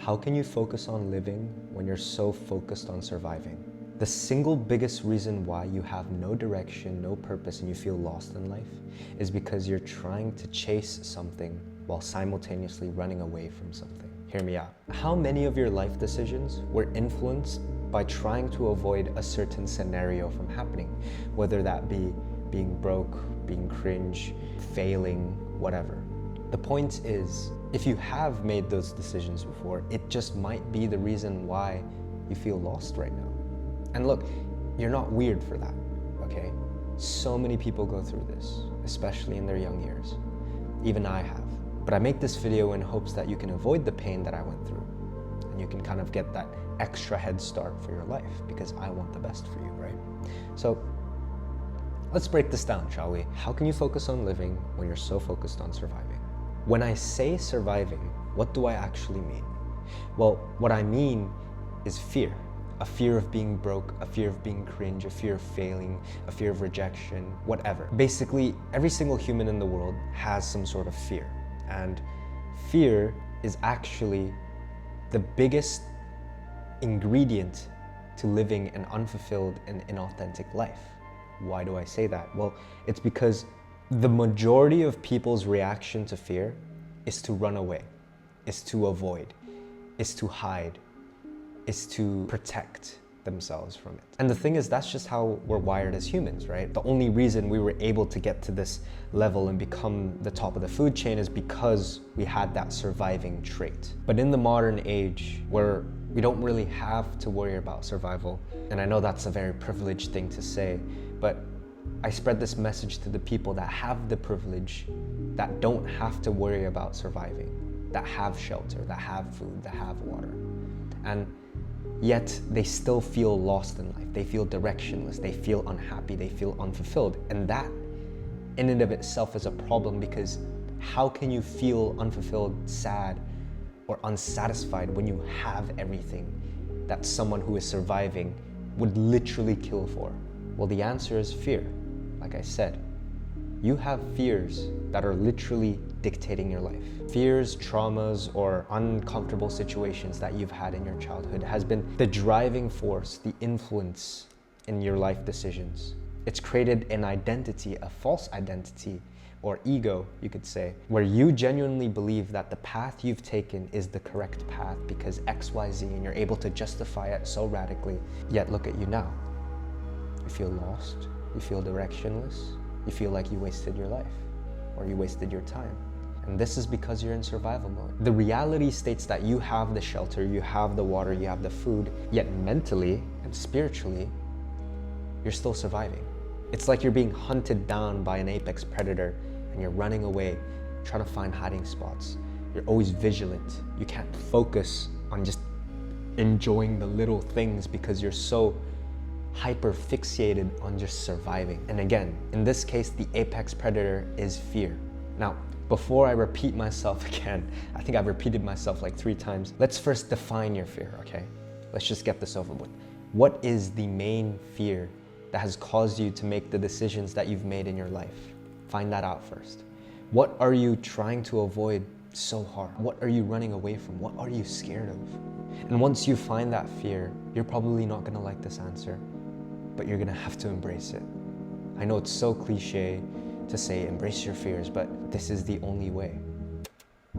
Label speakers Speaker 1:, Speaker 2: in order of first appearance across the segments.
Speaker 1: How can you focus on living when you're so focused on surviving? The single biggest reason why you have no direction, no purpose, and you feel lost in life is because you're trying to chase something while simultaneously running away from something. Hear me out. How many of your life decisions were influenced by trying to avoid a certain scenario from happening? Whether that be being broke, being cringe, failing, whatever. The point is, if you have made those decisions before, it just might be the reason why you feel lost right now. And look, you're not weird for that, okay? So many people go through this, especially in their young years. Even I have. But I make this video in hopes that you can avoid the pain that I went through. And you can kind of get that extra head start for your life, because I want the best for you, right? So let's break this down, shall we? How can you focus on living when you're so focused on surviving? When I say surviving, what do I actually mean? Well, what I mean is fear. A fear of being broke, a fear of being cringe, a fear of failing, a fear of rejection, whatever. Basically, every single human in the world has some sort of fear. And fear is actually the biggest ingredient to living an unfulfilled and inauthentic life. Why do I say that? Well, it's because the majority of people's reaction to fear is to run away, is to avoid, is to hide, is to protect themselves from it. And the thing is, that's just how we're wired as humans, right? The only reason we were able to get to this level and become the top of the food chain is because we had that surviving trait. But in the modern age, where we don't really have to worry about survival, and I know that's a very privileged thing to say, but I spread this message to the people that have the privilege, that don't have to worry about surviving, that have shelter, that have food, that have water. And yet they still feel lost in life. They feel directionless, they feel unhappy, they feel unfulfilled. And that in and of itself is a problem, because how can you feel unfulfilled, sad, or unsatisfied when you have everything that someone who is surviving would literally kill for? Well, the answer is fear. Like I said, you have fears that are literally dictating your life. Fears, traumas, or uncomfortable situations that you've had in your childhood has been the driving force, the influence in your life decisions. It's created an identity, a false identity, or ego, you could say, where you genuinely believe that the path you've taken is the correct path because X, Y, Z, and you're able to justify it so radically. Yet look at you now. You feel lost, you feel directionless, you feel like you wasted your life, or you wasted your time. And this is because you're in survival mode. The reality states that you have the shelter, you have the water, you have the food, yet mentally and spiritually, you're still surviving. It's like you're being hunted down by an apex predator and you're running away, trying to find hiding spots. You're always vigilant. You can't focus on just enjoying the little things because you're so hyper fixated on just surviving. And again, in this case, the apex predator is fear. Now, before I repeat myself again, I think I've repeated myself like 3 times. Let's first define your fear, okay? Let's just get this over with. What is the main fear that has caused you to make the decisions that you've made in your life? Find that out first. What are you trying to avoid so hard? What are you running away from? What are you scared of? And once you find that fear, you're probably not gonna like this answer, but you're gonna have to embrace it. I know it's so cliche to say embrace your fears, but this is the only way.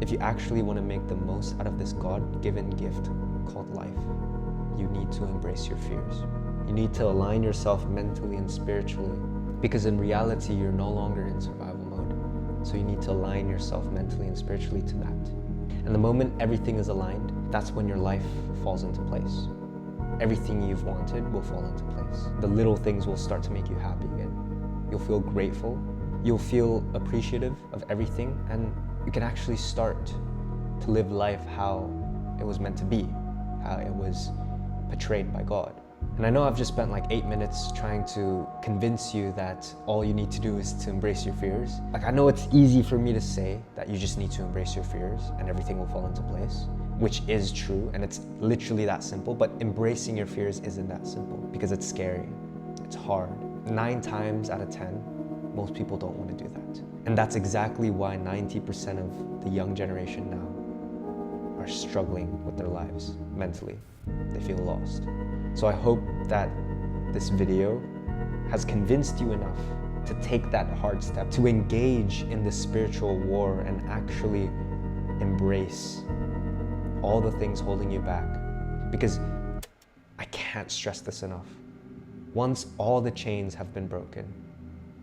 Speaker 1: If you actually want to make the most out of this God-given gift called life, you need to embrace your fears. You need to align yourself mentally and spiritually, because in reality, you're no longer in survival mode. So you need to align yourself mentally and spiritually to that. And the moment everything is aligned, that's when your life falls into place. Everything you've wanted will fall into place. The little things will start to make you happy again. You'll feel grateful. You'll feel appreciative of everything, and you can actually start to live life how it was meant to be, how it was portrayed by God. And I know I've just spent like 8 minutes trying to convince you that all you need to do is to embrace your fears. Like, I know it's easy for me to say that you just need to embrace your fears and everything will fall into place, which is true, and it's literally that simple, but embracing your fears isn't that simple because it's scary, it's hard. 9 times out of 10, most people don't want to do that. And that's exactly why 90% of the young generation now are are struggling with their lives mentally. They feel lost. So I hope that this video has convinced you enough to take that hard step, to engage in this spiritual war and actually embrace all the things holding you back. Because I can't stress this enough. Once all the chains have been broken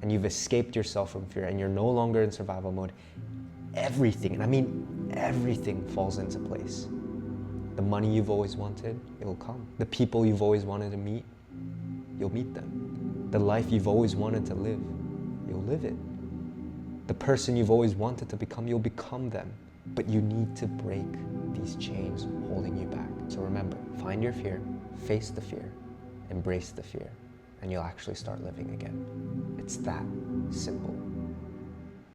Speaker 1: and you've escaped yourself from fear and you're no longer in survival mode, everything, and I mean everything, falls into place. The money you've always wanted, it'll come. The people you've always wanted to meet, you'll meet them. The life you've always wanted to live, you'll live it. The person you've always wanted to become, you'll become them. But you need to break these chains holding you back. So remember, find your fear, face the fear, embrace the fear, and you'll actually start living again. It's that simple.